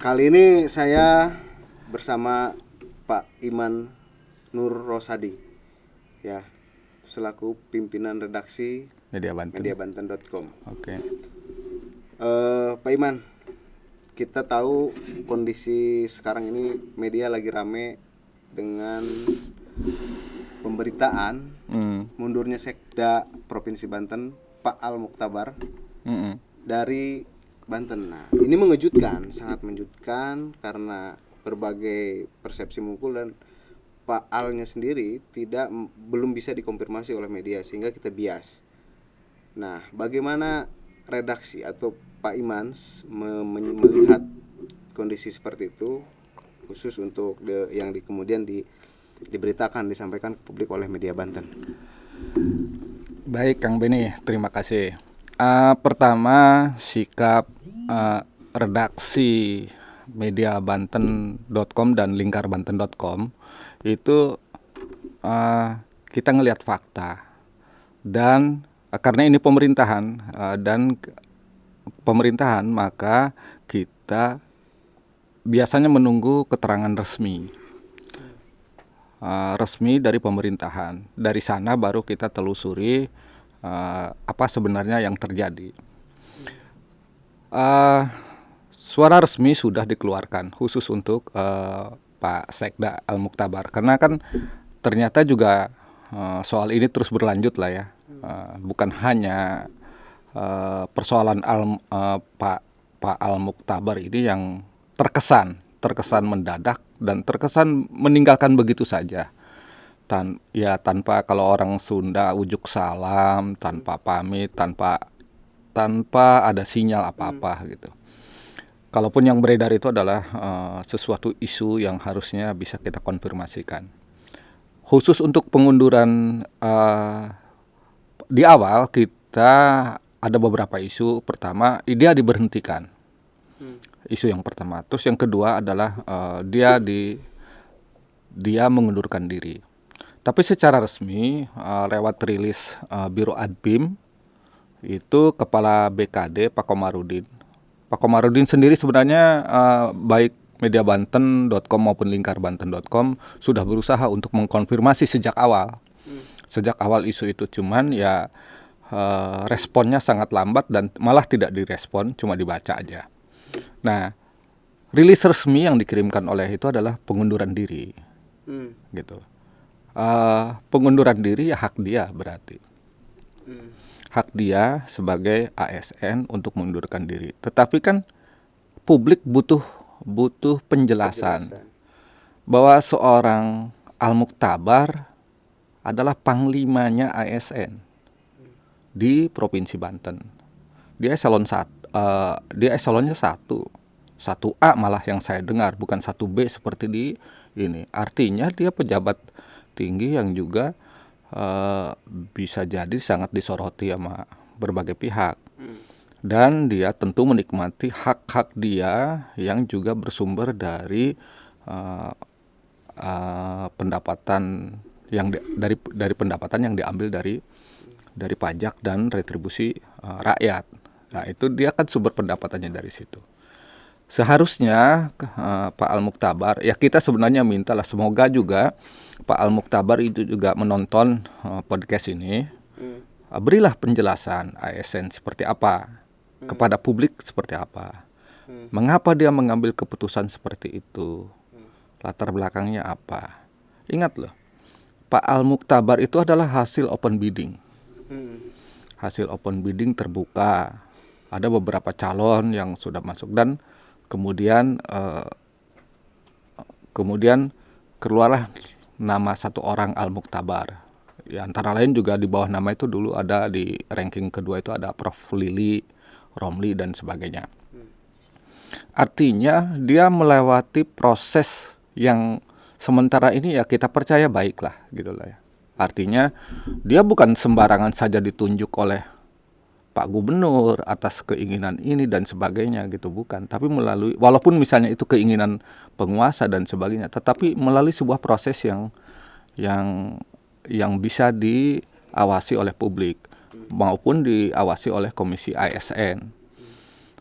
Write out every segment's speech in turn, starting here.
Kali ini saya bersama Pak Iman Nur Rosadi, ya, selaku pimpinan redaksi mediabanten.com. Oke. Pak Iman, kita tahu kondisi sekarang ini media lagi rame dengan pemberitaan mundurnya Sekda Provinsi Banten Pak Al Muktabar dari Banten. Nah, ini mengejutkan, sangat mengejutkan karena berbagai persepsi muncul dan Pak Alnya sendiri belum bisa dikonfirmasi oleh media sehingga kita bias. Nah, bagaimana redaksi atau Pak Iman melihat kondisi seperti itu, khusus untuk yang kemudian diberitakan, disampaikan ke publik oleh media Banten? Baik, Kang Beni, terima kasih. Pertama, sikap redaksi mediabanten.com dan lingkarbanten.com itu kita ngelihat fakta, dan karena ini pemerintahan maka kita biasanya menunggu keterangan resmi dari pemerintahan. Dari sana baru kita telusuri apa sebenarnya yang terjadi. Suara resmi sudah dikeluarkan khusus untuk Pak Sekda Al Muktabar, karena kan ternyata juga soal ini terus berlanjut lah ya. Bukan hanya persoalan Pak Al Muktabar ini yang terkesan mendadak dan terkesan meninggalkan begitu saja. Tanpa, kalau orang Sunda, ujuk salam, tanpa pamit, tanpa ada sinyal apa-apa gitu. Kalaupun yang beredar itu adalah sesuatu isu yang harusnya bisa kita konfirmasikan. Khusus untuk pengunduran, di awal kita ada beberapa isu. Pertama, dia diberhentikan. Isu yang pertama. Terus yang kedua adalah dia mengundurkan diri. Tapi secara resmi lewat rilis Biro Adbim itu Kepala BKD Pak Komarudin. Pak Komarudin sendiri sebenarnya baik mediabanten.com maupun lingkarbanten.com sudah berusaha untuk mengkonfirmasi sejak awal. Sejak awal isu itu, cuman ya responnya sangat lambat dan malah tidak direspon, cuma dibaca aja. Nah, rilis resmi yang dikirimkan oleh itu adalah pengunduran diri, gitu. Pengunduran diri ya hak dia berarti. Hak dia sebagai ASN untuk mengundurkan diri. Tetapi kan publik butuh penjelasan bahwa seorang Al Muktabar adalah panglimanya ASN di Provinsi Banten. Dia eselonnya 1A malah yang saya dengar, bukan 1B seperti di ini. Artinya dia pejabat tinggi yang juga bisa jadi sangat disoroti sama berbagai pihak. Dan dia tentu menikmati hak-hak dia yang juga bersumber dari pendapatan yang dari pendapatan yang diambil dari pajak dan retribusi rakyat. Nah, itu dia kan sumber pendapatannya dari situ. Seharusnya Pak Al Muktabar, ya kita sebenarnya mintalah semoga juga Pak Al Muktabar itu juga menonton podcast ini. Berilah penjelasan ASN seperti apa, kepada publik seperti apa. Mengapa dia mengambil keputusan seperti itu? Latar belakangnya apa? Ingat loh, Pak Al Muktabar itu adalah hasil open bidding. Hasil open bidding terbuka. Ada beberapa calon yang sudah masuk dan kemudian keluarlah nama satu orang Al Muktabar. Ya, antara lain juga di bawah nama itu dulu ada di ranking kedua itu ada Prof. Lili, Romli dan sebagainya. Artinya dia melewati proses yang sementara ini ya kita percaya baiklah gitu lah ya. Artinya dia bukan sembarangan saja ditunjuk oleh Pak Gubernur atas keinginan ini dan sebagainya gitu, bukan. Tapi melalui, walaupun misalnya itu keinginan penguasa dan sebagainya, tetapi melalui sebuah proses yang bisa diawasi oleh publik maupun diawasi oleh Komisi ASN.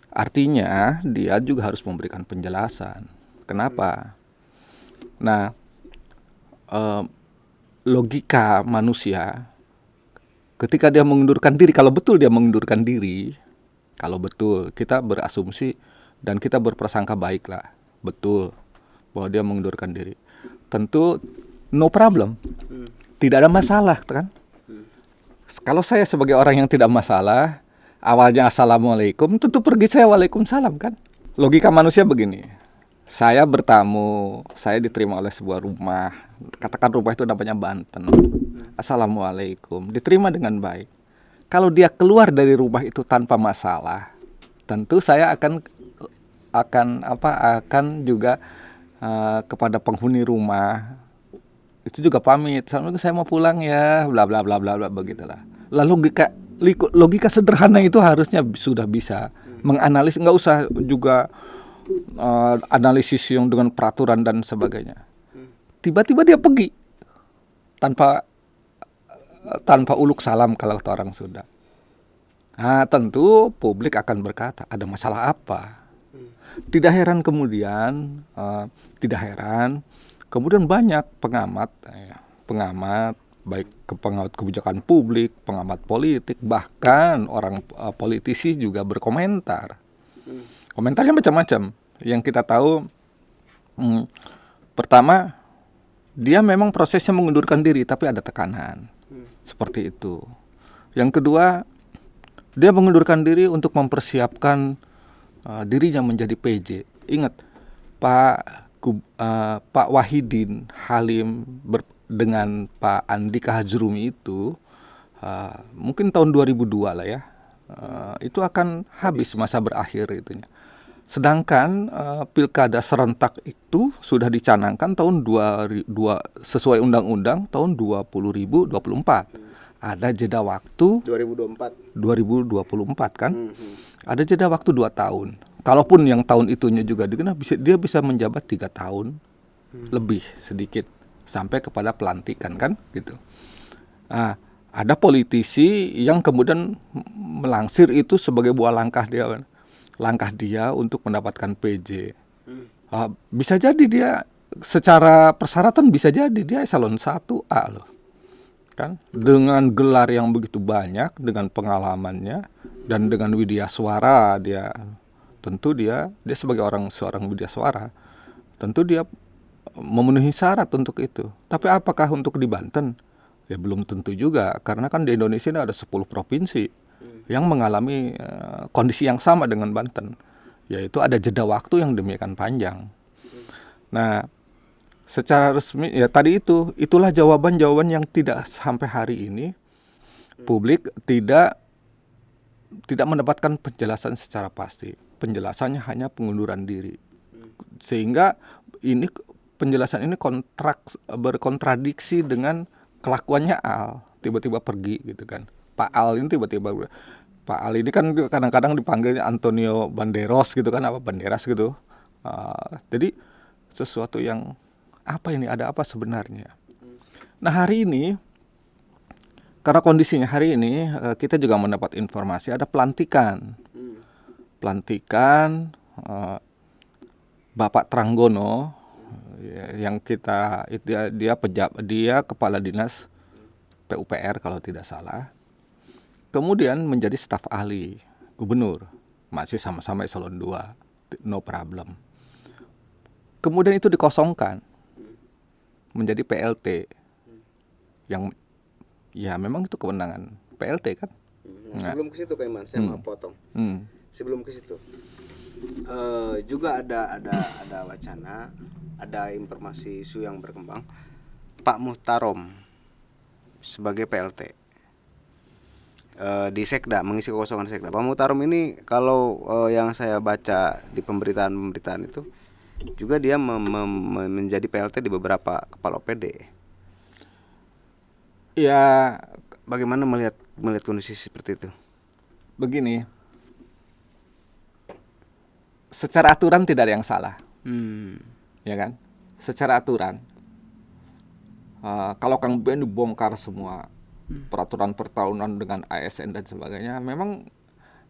Artinya dia juga harus memberikan penjelasan. Kenapa? Nah, logika manusia ketika dia mengundurkan diri, kalau betul dia mengundurkan diri, kalau betul kita berasumsi dan kita berprasangka baik lah, betul bahwa dia mengundurkan diri, tentu no problem, tidak ada masalah kan. Kalau saya sebagai orang yang tidak masalah, awalnya assalamualaikum, tentu pergi saya waalaikumsalam kan. Logika manusia begini, saya bertamu, saya diterima oleh sebuah rumah, katakan rumah itu namanya Banten, assalamualaikum, diterima dengan baik. Kalau dia keluar dari rumah itu tanpa masalah, tentu saya akan juga kepada penghuni rumah itu juga pamit, assalamualaikum saya mau pulang ya, bla bla bla bla bla begitulah. Lalu logika sederhana itu harusnya sudah bisa menganalisis, nggak usah juga analisis yang dengan peraturan dan sebagainya. Tiba-tiba dia pergi tanpa uluk salam kalau kata orang Sunda. Nah, tentu publik akan berkata ada masalah apa. Tidak heran kemudian banyak pengamat baik pengamat kebijakan publik, pengamat politik, bahkan orang politisi juga berkomentar. Komentarnya macam-macam. Yang kita tahu, pertama, dia memang prosesnya mengundurkan diri, tapi ada tekanan. Seperti itu. Yang kedua, dia mengundurkan diri untuk mempersiapkan dirinya menjadi PJ. Ingat, Pak Wahidin Halim dengan Pak Andika Hazrumi itu mungkin tahun 2002 lah ya, itu akan habis masa berakhir itunya. Sedangkan pilkada serentak itu sudah dicanangkan tahun sesuai undang-undang tahun 2024. Ada jeda waktu 2024 kan? Ada jeda waktu 2 tahun. Kalaupun yang tahun itunya juga dia bisa menjabat 3 tahun lebih sedikit sampai kepada pelantikan kan gitu. Nah, ada politisi yang kemudian melangsir itu sebagai buah langkah dia untuk mendapatkan PJ. Bisa jadi dia secara persyaratan bisa jadi dia eselon 1A loh. Kan? Dengan gelar yang begitu banyak, dengan pengalamannya dan dengan widya suara dia sebagai seorang widya suara, tentu dia memenuhi syarat untuk itu. Tapi apakah untuk di Banten? Ya belum tentu juga, karena kan di Indonesia ini ada 10 provinsi yang mengalami kondisi yang sama dengan Banten, yaitu ada jeda waktu yang demikian panjang. Nah, secara resmi ya tadi itulah jawaban yang tidak sampai hari ini publik tidak mendapatkan penjelasan secara pasti. Penjelasannya hanya pengunduran diri. Sehingga penjelasan ini berkontradiksi dengan kelakuannya Al, tiba-tiba pergi gitu kan. Pak Al ini kan kadang-kadang dipanggilnya Antonio Banderos gitu kan, apa Banderas gitu. Jadi sesuatu yang apa ini, ada apa sebenarnya. Nah hari ini, karena kondisinya hari ini kita juga mendapat informasi ada pelantikan Bapak Tranggono yang dia kepala dinas PUPR kalau tidak salah, kemudian menjadi staf ahli gubernur, masih sama-sama eselon 2, no problem. Kemudian itu dikosongkan menjadi PLT yang ya memang itu kewenangan PLT kan. Sebelum ke situ Kak Iman, saya mau potong. Sebelum ke situ, juga ada wacana, ada informasi isu yang berkembang, Pak Muhtarom sebagai PLT di Sekda, mengisi kekosongan Sekda. Pak Muhtarom ini kalau yang saya baca di pemberitaan itu juga dia menjadi PLT di beberapa kepala OPD. Ya, bagaimana melihat kondisi seperti itu? Begini, secara aturan tidak ada yang salah, ya kan? Secara aturan, kalau Kang Ben dibongkar semua peraturan pertahunan dengan ASN dan sebagainya, memang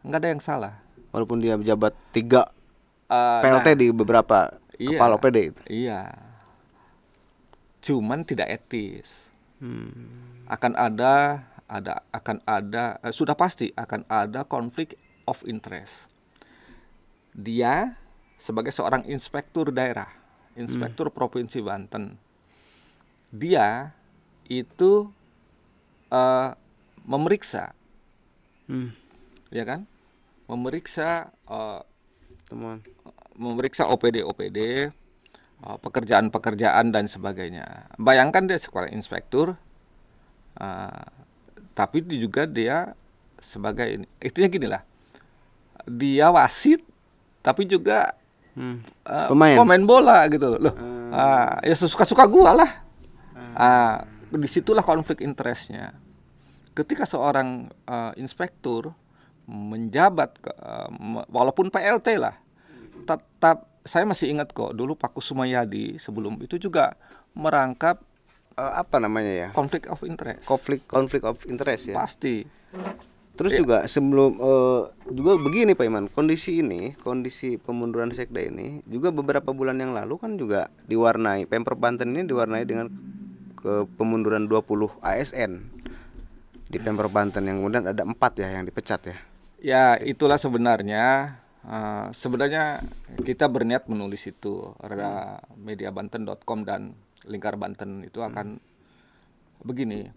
nggak ada yang salah. walaupun dia jabat 3 Nah, PLT di beberapa kepala OPD itu. Iya. Cuman tidak etis. Akan ada sudah pasti akan ada konflik of interest. Dia sebagai seorang inspektur daerah, inspektur Provinsi Banten, dia itu memeriksa, ya kan, memeriksa OPD, pekerjaan-pekerjaan dan sebagainya. Bayangkan dia sebagai inspektur, tapi juga dia sebagai itunya gini lah, dia wasit, tapi juga pemain bola gitu loh. Ya sesuka-suka gua lah. Disitulah konflik interestnya. Ketika seorang inspektur menjabat walaupun PLT lah, tetap saya masih ingat kok dulu Pak Kusumayadi sebelum itu juga merangkap apa namanya ya? Konflik of interest. Konflik of interest ya. Pasti. Terus juga sebelum juga begini Pak Iman, kondisi pemunduran sekda ini juga beberapa bulan yang lalu kan juga diwarnai, Pemprov Banten ini diwarnai dengan pemunduran 20 ASN di Pemprov Banten, yang kemudian ada 4 ya yang dipecat ya. Ya itulah sebenarnya kita berniat menulis itu, mediabanten.com dan Lingkar Banten itu akan begini.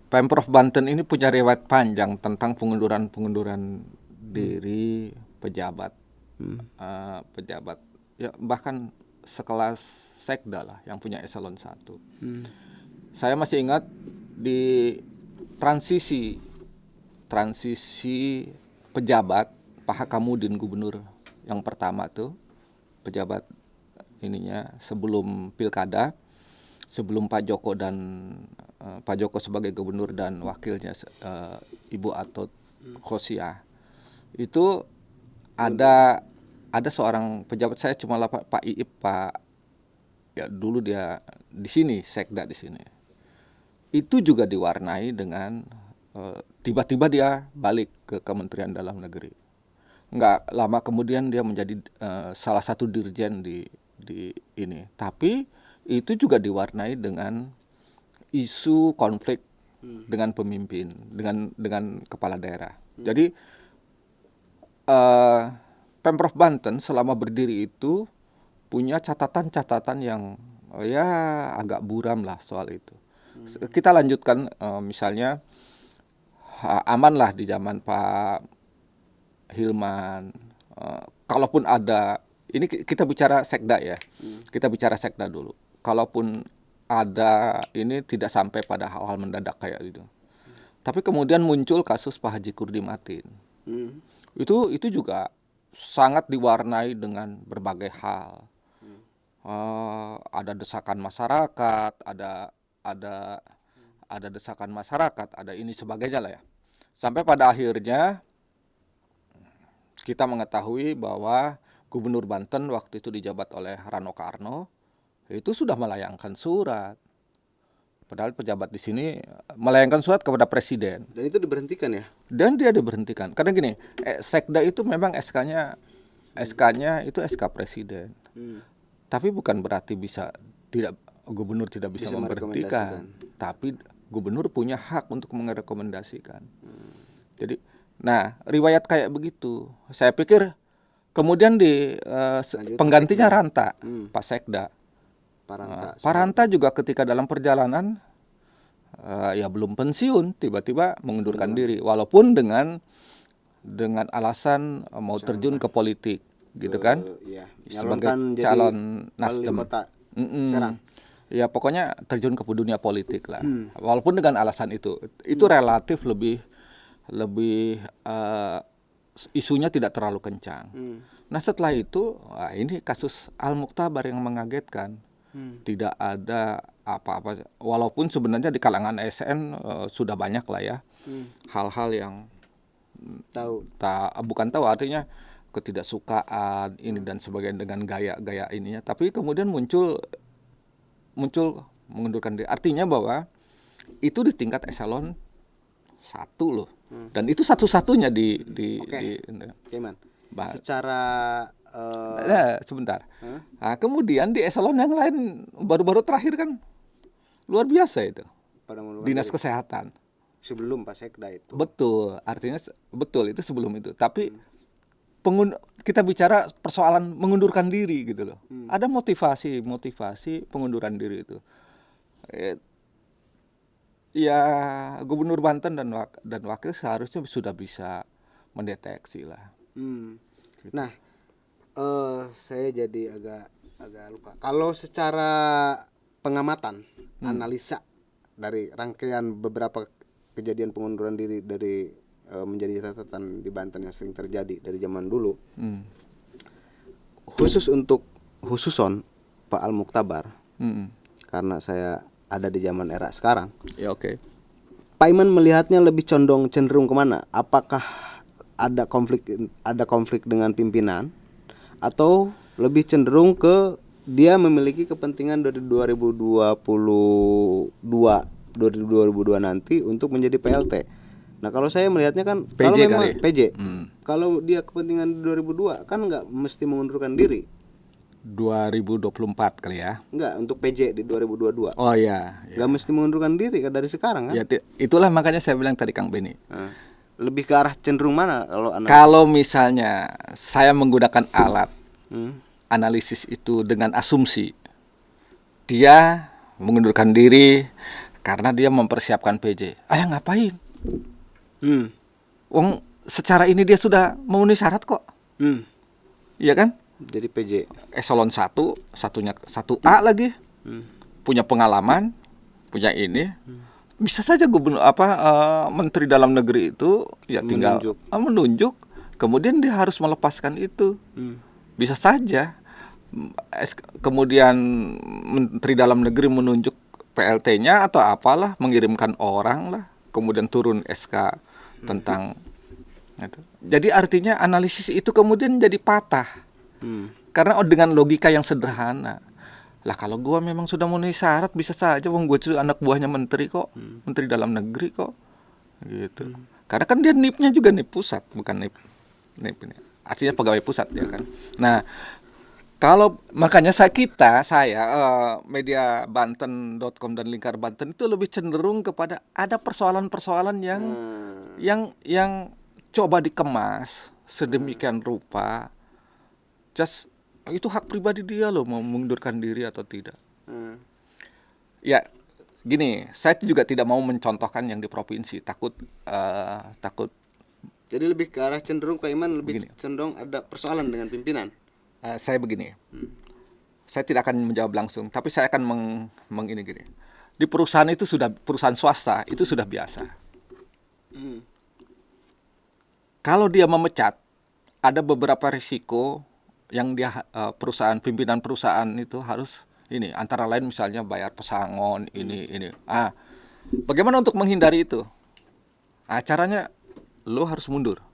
Pemprov Banten ini punya riwayat panjang tentang pengunduran diri pejabat, ya bahkan sekelas sekda lah yang punya eselon 1. Saya masih ingat di transisi pejabat Pak Hakamudin gubernur yang pertama tuh, pejabat ininya sebelum pilkada, sebelum Pak Joko sebagai gubernur dan wakilnya Ibu Atot Khosia, itu ada seorang pejabat, saya cuma Pak Iip, ya dulu dia di sini sekda di sini, itu juga diwarnai dengan tiba-tiba dia balik ke Kementerian Dalam Negeri. Nggak lama kemudian dia menjadi salah satu dirjen di ini, tapi itu juga diwarnai dengan isu konflik dengan pemimpin, dengan kepala daerah. Jadi Pemprov Banten selama berdiri itu punya catatan yang ya agak buram lah soal itu. Kita lanjutkan misalnya aman lah di zaman Pak Hilman. Kalaupun ada, ini kita bicara sekda ya, kita bicara sekda dulu. Kalaupun ada, ini tidak sampai pada hal-hal mendadak kayak gitu. Tapi kemudian muncul kasus Pak Haji Kurdi Matin. Itu juga sangat diwarnai dengan berbagai hal. Ada desakan masyarakat, ada desakan masyarakat, ada ini sebagainya lah ya. Sampai pada akhirnya kita mengetahui bahwa Gubernur Banten waktu itu dijabat oleh Rano Karno itu sudah melayangkan surat. Padahal pejabat di sini melayangkan surat kepada presiden. Dan itu diberhentikan ya? Dan dia diberhentikan. Karena gini, sekda itu memang SK-nya itu SK presiden. Tapi bukan berarti gubernur tidak bisa memberhentikan. Tapi gubernur punya hak untuk merekomendasikan. Jadi, nah riwayat kayak begitu. Saya pikir kemudian penggantinya Ranta, Pak Sekda. Pak Ranta juga ketika dalam perjalanan ya belum pensiun, tiba-tiba mengundurkan diri, walaupun dengan alasan mau terjun ke politik, gitu kan? Sebagai calon Nasdem. Ya pokoknya terjun ke dunia politik lah. Walaupun dengan alasan itu relatif lebih isunya tidak terlalu kencang. Nah setelah itu, ini kasus Al-Muktabar yang mengagetkan. Tidak ada apa-apa, walaupun sebenarnya di kalangan ASN sudah banyak lah ya hal-hal yang bukan tahu, artinya ketidaksukaan ini dan sebagainya dengan gaya-gaya ininya, tapi kemudian muncul mengundurkan diri. Artinya bahwa itu di tingkat eselon 1 loh. Dan itu satu-satunya Oke. Gimana? Bah- Secara sebentar. Nah, kemudian di eselon yang lain baru-baru terakhir kan luar biasa itu. pada mengundurkan Dinas diri Kesehatan. sebelum Pak Sekda itu. Betul, artinya betul itu sebelum itu. Tapi kita bicara persoalan mengundurkan diri gitu loh. Ada motivasi pengunduran diri itu. Ya Gubernur Banten dan wakil seharusnya sudah bisa mendeteksi lah. Nah, saya jadi agak lupa. Kalau secara pengamatan, analisa dari rangkaian beberapa kejadian pengunduran diri dari menjadi catatan di Banten yang sering terjadi dari zaman dulu, khususon Pak Al Muktabar, karena saya ada di zaman era sekarang. Ya oke. Pak Iman melihatnya lebih cenderung kemana? Apakah ada konflik dengan pimpinan, atau lebih cenderung ke dia memiliki kepentingan dari 2022 nanti untuk menjadi PLT? Nah, kalau saya melihatnya kan PJ kalau memang kali. PJ, kalau dia kepentingan 2002 kan nggak mesti mengundurkan diri. 2024 kali ya. Enggak, untuk PJ di 2022. Oh iya. Nggak mesti mengundurkan diri kan dari sekarang kan? Ya, itulah makanya saya bilang tadi Kang Beni. Nah, lebih ke arah cenderung mana kalau Kalau misalnya saya menggunakan alat Hmm. analisis itu dengan asumsi dia mengundurkan diri karena dia mempersiapkan PJ. Ayah ngapain? Wong secara ini dia sudah memenuhi syarat kok. Iya kan? Jadi PJ Eselon 1, satunya 1A lagi. Punya pengalaman, punya ini. Bisa saja menteri dalam negeri itu ya tinggal menunjuk, kemudian dia harus melepaskan itu. Bisa saja kemudian menteri dalam negeri menunjuk PLT-nya atau apalah, mengirimkan orang lah, kemudian turun SK tentang itu. Jadi artinya analisis itu kemudian jadi patah. Karena dengan logika yang sederhana. Lah kalau gua memang sudah memenuhi syarat bisa saja wong gua itu anak buahnya menteri kok, menteri dalam negeri kok. Gitu. Karena kan dia NIP-nya juga NIP pusat, bukan NIP ini. Artinya pegawai pusat ya kan. Nah, kalau makanya saya media Banten.com dan Lingkar Banten itu lebih cenderung kepada ada persoalan-persoalan yang coba dikemas sedemikian rupa. Just itu hak pribadi dia loh mau mengundurkan diri atau tidak. Ya gini, saya juga tidak mau mencontohkan yang di provinsi, takut. Jadi lebih ke arah cenderung Pak Iman lebih cenderung ada persoalan dengan pimpinan. Saya begini, saya tidak akan menjawab langsung, tapi saya akan gini. Di perusahaan itu perusahaan swasta itu sudah biasa. Kalau dia memecat, ada beberapa risiko yang dia pimpinan perusahaan itu harus ini, antara lain misalnya bayar pesangon ini. Bagaimana untuk menghindari itu? Caranya lo harus mundur.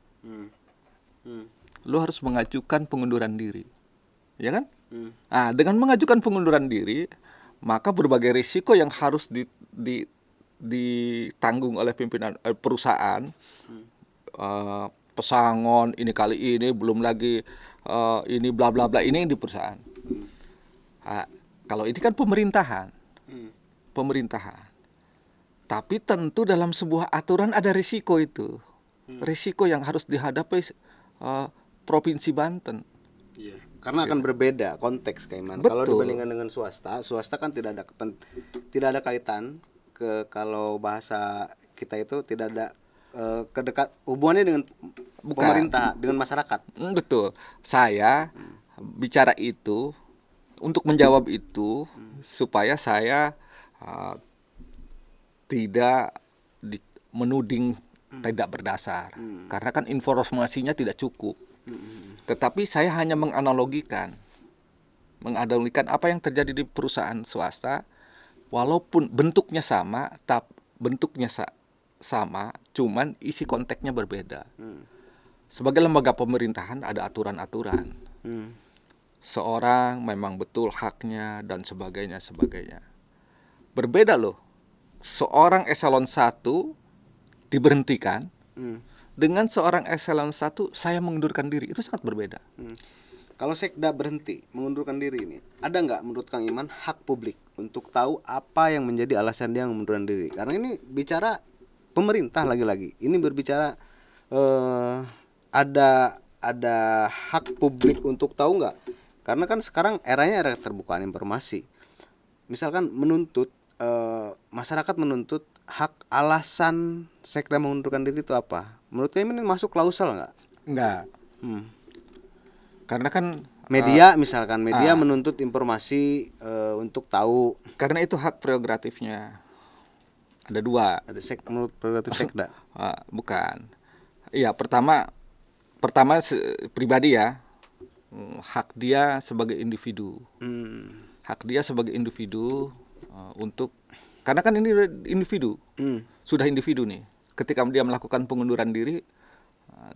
Lo harus mengajukan pengunduran diri. Ya kan? Dengan mengajukan pengunduran diri, maka berbagai risiko yang harus ditanggung oleh pimpinan perusahaan, pesangon ini kali ini, belum lagi ini bla bla bla ini di perusahaan. Kalau ini kan pemerintahan. Tapi tentu dalam sebuah aturan ada risiko itu. Risiko yang harus dihadapi Provinsi Banten. Iya, karena akan berbeda konteks Kaiman. Kalau dibandingkan dengan swasta kan tidak ada kaitan kalau bahasa kita itu tidak ada hubungannya dengan pemerintah, dengan masyarakat. Betul. Saya bicara itu untuk menjawab itu supaya saya tidak menuding tidak berdasar. Karena kan informasinya tidak cukup. Tetapi saya hanya menganalogikan apa yang terjadi di perusahaan swasta, walaupun bentuknya sama, cuman isi konteksnya berbeda. Sebagai lembaga pemerintahan ada aturan-aturan. Seorang memang betul haknya dan sebagainya. Berbeda loh. Seorang eselon 1 diberhentikan dengan seorang eselon 1 saya mengundurkan diri, itu sangat berbeda. Kalau sekda berhenti mengundurkan diri ini, ada nggak menurut Kang Iman hak publik untuk tahu apa yang menjadi alasan dia mengundurkan diri? Karena ini bicara pemerintah lagi-lagi. Ini berbicara ada hak publik untuk tahu nggak? Karena kan sekarang eranya era keterbukaan informasi. Misalkan menuntut masyarakat menuntut hak alasan sekda mengundurkan diri itu apa? Menurut kalian ini masuk klausel nggak? Nggak. Karena kan Media misalkan media menuntut informasi untuk tahu. Karena itu hak prerogatifnya. Ada dua. Ada menurut prerogatif sekda. Bukan. Iya, pertama pribadi ya. Hak dia sebagai individu. Hak dia sebagai individu untuk, karena kan ini individu. Sudah individu nih. Ketika dia melakukan pengunduran diri,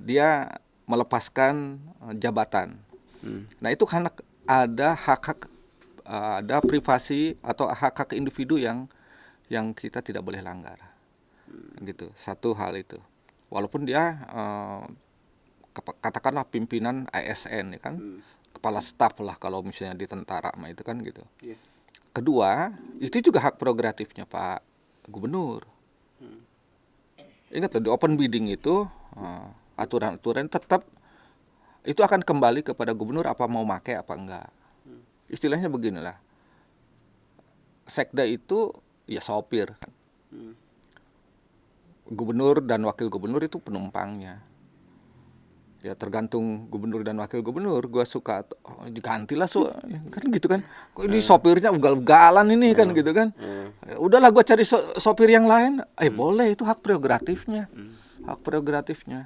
dia melepaskan jabatan. Nah, itu kan ada hak-hak, ada privasi atau hak-hak individu yang kita tidak boleh langgar. Gitu. Satu hal itu. Walaupun dia katakanlah pimpinan ASN ya kan, kepala staf lah kalau misalnya di tentara itu kan gitu. Kedua, itu juga hak prerogatifnya Pak Gubernur. Ingat loh, di open bidding itu aturan-aturan tetap itu akan kembali kepada gubernur apa mau pakai apa enggak. Istilahnya beginilah. Sekda itu ya sopir kan. Gubernur dan wakil gubernur itu penumpangnya. Ya tergantung gubernur dan wakil gubernur. Gua suka digantilah kan gitu kan. Kok ini sopirnya ugal-ugalan ini kan gitu kan. Udahlah gua cari sopir yang lain. Boleh, itu hak prerogatifnya. Hak prerogatifnya.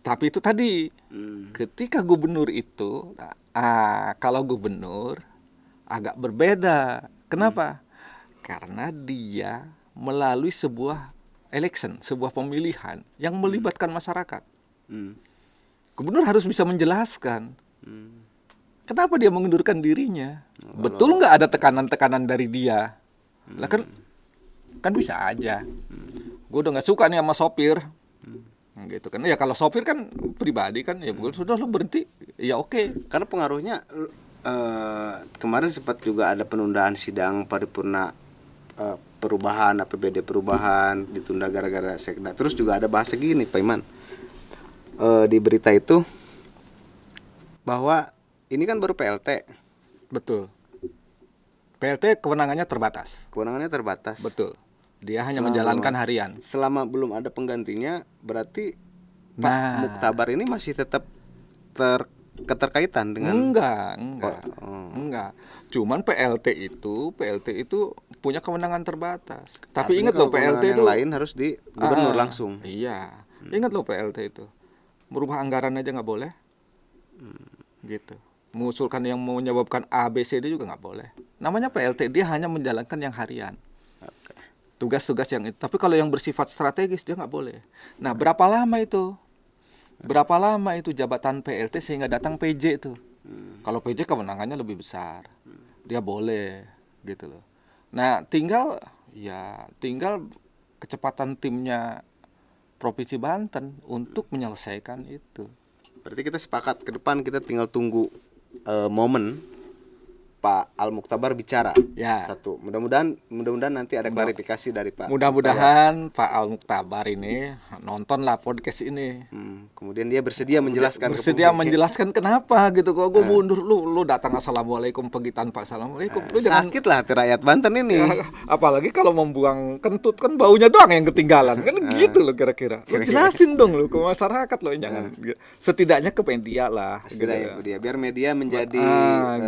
Tapi itu tadi ketika gubernur itu kalau gubernur agak berbeda. Kenapa? Karena dia melalui sebuah election, sebuah pemilihan yang melibatkan masyarakat. Gubernur harus bisa menjelaskan kenapa dia mengundurkan dirinya. Betul nggak ada tekanan-tekanan dari dia? Lah kan bisa aja. Gue udah nggak suka nih sama sopir. Gitu kan. Ya kalau sopir kan pribadi kan, ya sudah lo berhenti. Ya oke. Karena pengaruhnya kemarin sempat juga ada penundaan sidang paripurna perubahan APBD perubahan ditunda gara-gara sekda. Terus juga ada bahasa gini Pak Iman, di berita itu bahwa ini kan baru PLT. Betul. PLT kewenangannya terbatas. Betul. Dia hanya menjalankan harian. Selama belum ada penggantinya, berarti Pak Muktabar ini masih tetap keterkaitan dengan. Enggak. Cuman PLT itu punya kewenangan terbatas. Tapi ingat loh, PLT itu yang lain harus di gubernur langsung. Iya. Ingat loh, PLT itu merubah anggaran aja nggak boleh. Gitu. Mengusulkan yang menyebabkan A, B, C, D juga nggak boleh. Namanya PLT, dia hanya menjalankan yang harian. Tugas-tugas yang itu. Tapi kalau yang bersifat strategis dia nggak boleh. Nah, berapa lama itu jabatan PLT sehingga datang PJ itu? Kalau PJ kewenangannya lebih besar, dia boleh gitu loh. Nah, tinggal kecepatan timnya Provinsi Banten untuk menyelesaikan itu. Berarti kita sepakat ke depan kita tinggal tunggu momen Pak Al Muktabar bicara. Ya. Satu. Mudah-mudahan nanti ada klarifikasi dari Pak. Mudah-mudahan Pak Al Muktabar ini nontonlah podcast ini. Kemudian dia bersedia menjelaskan. Menjelaskan kenapa gitu. Kok gue mundur, lu datang assalamualaikum pergi tanpa assalamualaikum. Lu jangan sakit lah hati rakyat Banten ini. Ya, apalagi kalau membuang kentut kan baunya doang yang ketinggalan kan gitu loh kira-kira. Lu jelasin dong lu ke masyarakat loh, jangan. Setidaknya ke media lah. Setidaknya gitu. Biar media menjadi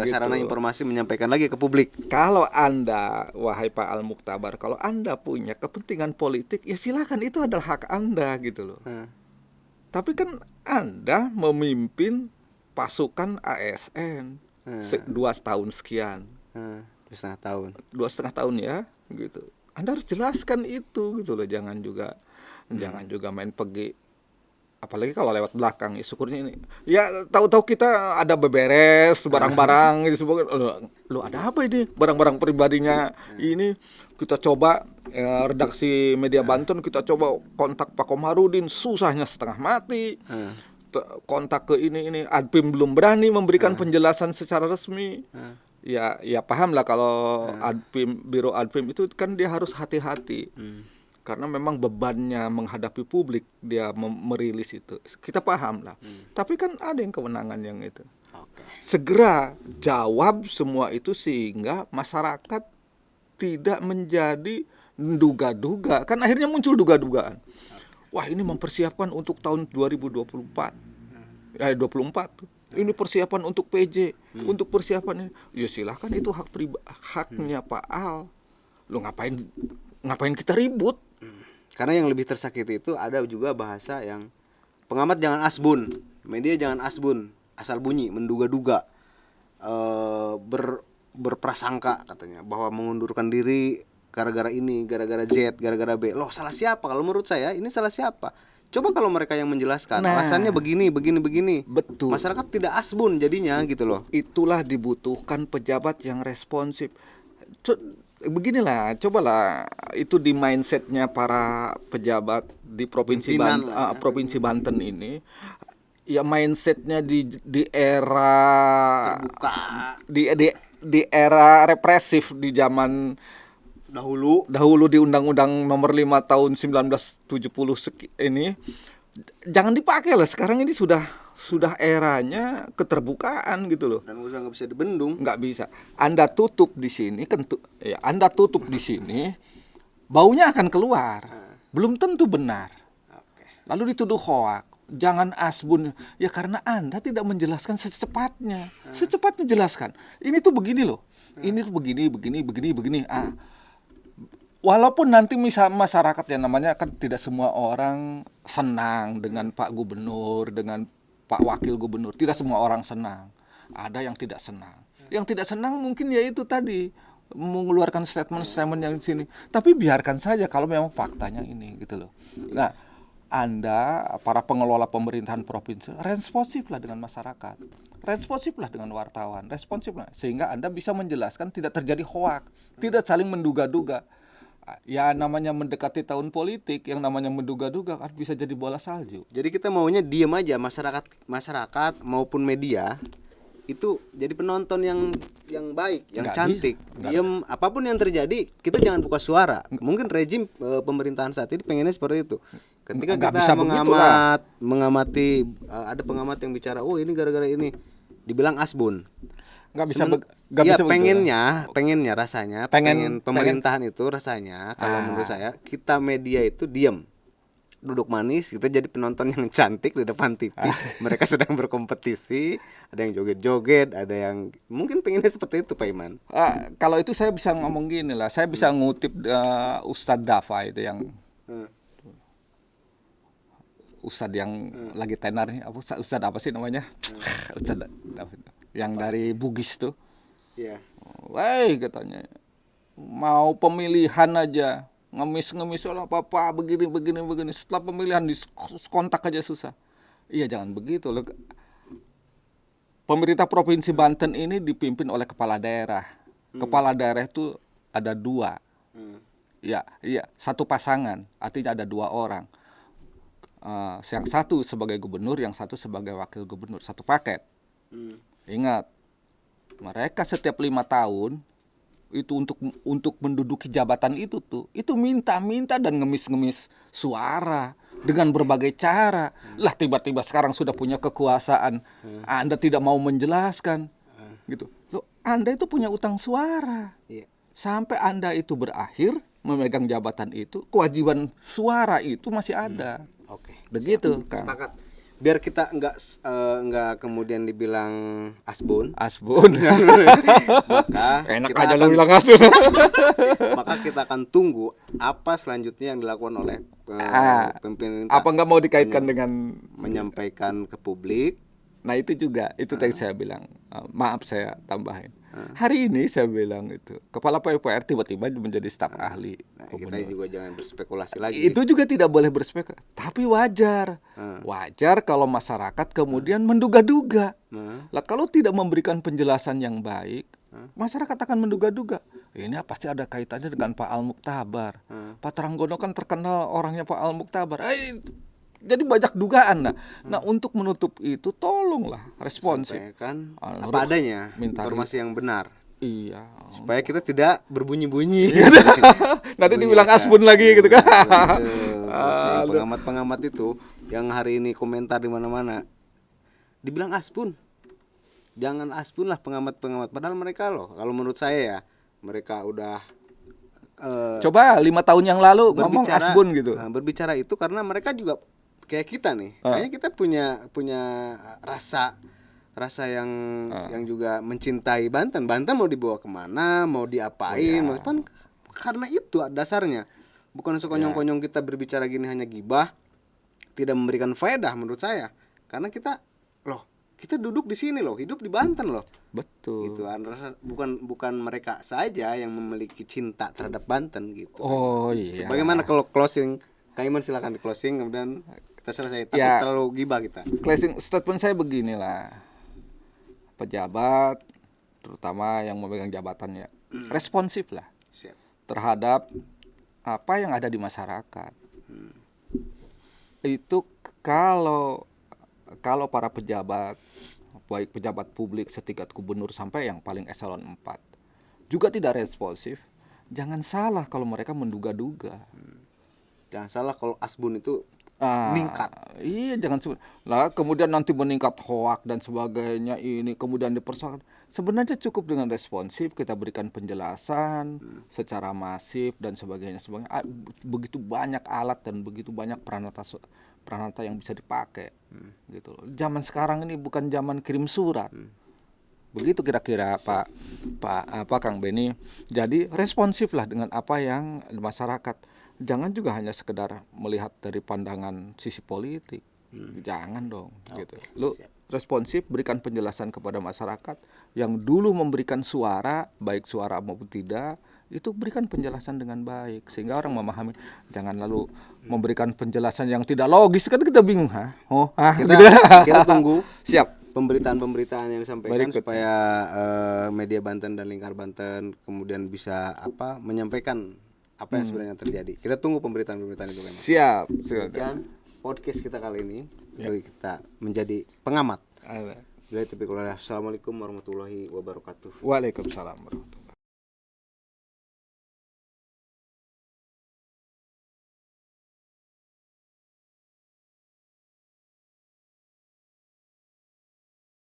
sarana informasi menyampaikan lagi ke publik. Kalau Anda, wahai Pak Al Muktabar, kalau Anda punya kepentingan politik, ya silakan, itu adalah hak Anda gitu loh. Tapi kan Anda memimpin pasukan ASN 2 tahun sekian. 2,5 tahun ya, gitu. Anda harus jelaskan itu gitu loh, jangan juga main pergi. Apalagi kalau lewat belakang, ya syukurnya ini. Ya tahu-tahu kita ada beberes barang-barang gitu, lu ada apa ini? Barang-barang pribadinya ini kita coba redaksi Media Banten kita coba kontak Pak Komarudin, susahnya setengah mati. Kontak ke ini Adpim belum berani memberikan penjelasan secara resmi. Ya paham lah kalau Biro Adpim itu kan dia harus hati-hati. Karena memang bebannya menghadapi publik dia merilis itu. Kita paham lah. Tapi kan ada yang kewenangan yang itu. Segera jawab semua itu sehingga masyarakat tidak menjadi duga-duga. Kan akhirnya muncul duga-dugaan. Wah, ini mempersiapkan untuk tahun 2024. 24. Ini persiapan untuk PJ, untuk persiapan ini. Ya silahkan, itu haknya Pak Al. Lo ngapain kita ribut? Karena yang lebih tersakiti itu ada juga bahasa yang pengamat jangan asbun, media jangan asbun, asal bunyi, menduga-duga, berprasangka katanya bahwa mengundurkan diri gara-gara ini, gara-gara Z, gara-gara B. Loh, salah siapa? Kalau menurut saya ini salah siapa? Coba kalau mereka yang menjelaskan, alasannya begini. Betul. Masyarakat tidak asbun jadinya gitu loh. Itulah dibutuhkan pejabat yang responsif. Beginilah, cobalah itu di mindsetnya para pejabat di Provinsi Banten ini. Ya mindsetnya di era terbuka, di era represif di zaman dahulu di Undang-Undang Nomor 5 Tahun 1970 ini jangan dipakai lah. Sekarang ini sudah eranya keterbukaan gitu loh. Dan udah nggak bisa dibendung. Nggak bisa. Anda tutup di sini, Anda tutup di sini, baunya akan keluar. Belum tentu benar. Lalu dituduh hoak. Jangan asbun. Ya karena Anda tidak menjelaskan secepatnya. Secepatnya jelaskan. Ini tuh begini loh. Ini tuh begini. Walaupun nanti misal masyarakat yang namanya kan tidak semua orang senang dengan Pak Gubernur, dengan Pak Wakil Gubernur. Tidak semua orang senang. Ada yang tidak senang. Yang tidak senang mungkin ya itu tadi, mengeluarkan statement yang di sini. Tapi biarkan saja kalau memang faktanya ini gitu loh. Nah, Anda para pengelola pemerintahan provinsi responsiflah dengan masyarakat. Responsiflah dengan wartawan, responsiflah sehingga Anda bisa menjelaskan tidak terjadi hoak, tidak saling menduga-duga. Ya namanya mendekati tahun politik, yang namanya menduga-duga kan bisa jadi bola salju. Jadi kita maunya diam aja, masyarakat maupun media itu jadi penonton yang baik, yang cantik. Diam, apapun yang terjadi kita jangan buka suara. Mungkin rejim pemerintahan saat ini pengennya seperti itu. Ketika kita mengamati ada pengamat yang bicara, oh ini gara-gara ini, dibilang asbun. Nggak bisa pengennya rasanya pengen pemerintahan itu rasanya kalau menurut saya kita media itu diam, duduk manis, kita jadi penonton yang cantik di depan TV. Mereka sedang berkompetisi, ada yang joget-joget, ada yang mungkin pengennya seperti itu Pak Iman. Kalau itu saya bisa ngomong gini lah, saya bisa ngutip Ustadz Dafa itu yang Ustadz yang lagi tenar nih, Ustadz apa sih namanya? Ustadz Dafa yang dari Bugis tuh. Iya. Wah, katanya mau pemilihan aja ngemis apa begini. Setelah pemilihan kontak aja susah. Iya, jangan begitu loh. Pemerintah Provinsi Banten ini dipimpin oleh kepala daerah. Kepala daerah itu ada 2. Iya, satu pasangan, artinya ada 2 orang. Yang satu sebagai gubernur, yang satu sebagai wakil gubernur, satu paket. Ingat, mereka setiap 5 tahun itu untuk menduduki jabatan itu minta dan ngemis suara dengan berbagai cara. Lah tiba-tiba sekarang sudah punya kekuasaan, Anda tidak mau menjelaskan, gitu. Loh, Anda itu punya utang suara. Sampai Anda itu berakhir memegang jabatan itu, kewajiban suara itu masih ada. Oke. Begitu, Kang. Sepakat. Biar kita enggak kemudian dibilang asbun. Maka enak aja lo bilang asbun. Maka kita akan tunggu apa selanjutnya yang dilakukan oleh pimpinan. Apa enggak mau dikaitkan dengan menyampaikan ke publik? Nah itu juga, itu tadi saya bilang, maaf saya tambahin. Hari ini saya bilang itu, Kepala PUPR tiba-tiba menjadi staf ahli. Nah, kita juga jangan berspekulasi lagi. Itu juga tidak boleh berspekulasi, tapi wajar. Wajar kalau masyarakat kemudian menduga-duga. Lah kalau tidak memberikan penjelasan yang baik, masyarakat akan menduga-duga. ini pasti ada kaitannya dengan Pak Al Muktabar. Pak Tranggono kan terkenal orangnya Pak Al Muktabar. Jadi banyak dugaan. Nah, untuk menutup itu tolonglah responsif. Sampaikan apa adanya, informasi yang benar. Iya. Supaya kita tidak berbunyi-bunyi. Nanti dibilang asbun lagi gitu kan. Pengamat-pengamat itu yang hari ini komentar di mana-mana dibilang asbun. Jangan asbun lah pengamat-pengamat. Padahal mereka loh, kalau menurut saya ya, mereka udah coba 5 tahun yang lalu ngomong asbun gitu. Berbicara itu karena mereka juga kayak kita nih. Kayaknya kita punya rasa yang juga mencintai Banten. Banten mau dibawa kemana, mau diapain, karena itu dasarnya. Bukan sekonyong-konyong kita berbicara gini hanya gibah, tidak memberikan faedah menurut saya. Karena kita duduk di sini loh, hidup di Banten loh. Betul. Gitu. Rasa bukan mereka saja yang memiliki cinta terhadap Banten gitu. Oh iya. Bagaimana kalau closing? Kak Iman silakan di closing, kemudian kita selesai. Takut terlalu gibah kita. Closing statement saya beginilah. Pejabat, terutama yang memegang jabatannya, responsif lah. Siap. Terhadap apa yang ada di masyarakat. Itu kalau para pejabat, baik pejabat publik setingkat gubernur sampai yang paling eselon 4 juga tidak responsif, jangan salah kalau mereka menduga-duga. Jangan salah kalau asbun itu meningkat. Iya, jangan lah kemudian nanti meningkat hoak dan sebagainya, ini kemudian dipersoalkan. Sebenarnya cukup dengan responsif, kita berikan penjelasan secara masif dan sebagainya. Begitu banyak alat dan begitu banyak peranata yang bisa dipakai. Gitu loh. Zaman sekarang ini bukan zaman kirim surat. Begitu kira-kira Pak Kang Beni. Jadi responsif lah dengan apa yang masyarakat. Jangan juga hanya sekedar melihat dari pandangan sisi politik. Jangan dong gitu. Lu responsif, berikan penjelasan kepada masyarakat yang dulu memberikan suara, baik suara maupun tidak, itu berikan penjelasan dengan baik sehingga orang memahami. Jangan lalu memberikan penjelasan yang tidak logis, kan kita bingung. Kita tunggu siap pemberitaan yang disampaikan supaya media Banten dan Lingkar Banten kemudian bisa menyampaikan apa yang sebenarnya terjadi. Kita tunggu pemberitaan-pemberitaan itu memang. Siap. Dan podcast kita kali ini kita menjadi pengamat. Assalamualaikum warahmatullahi wabarakatuh. Waalaikumsalam warahmatullahi wabarakatuh.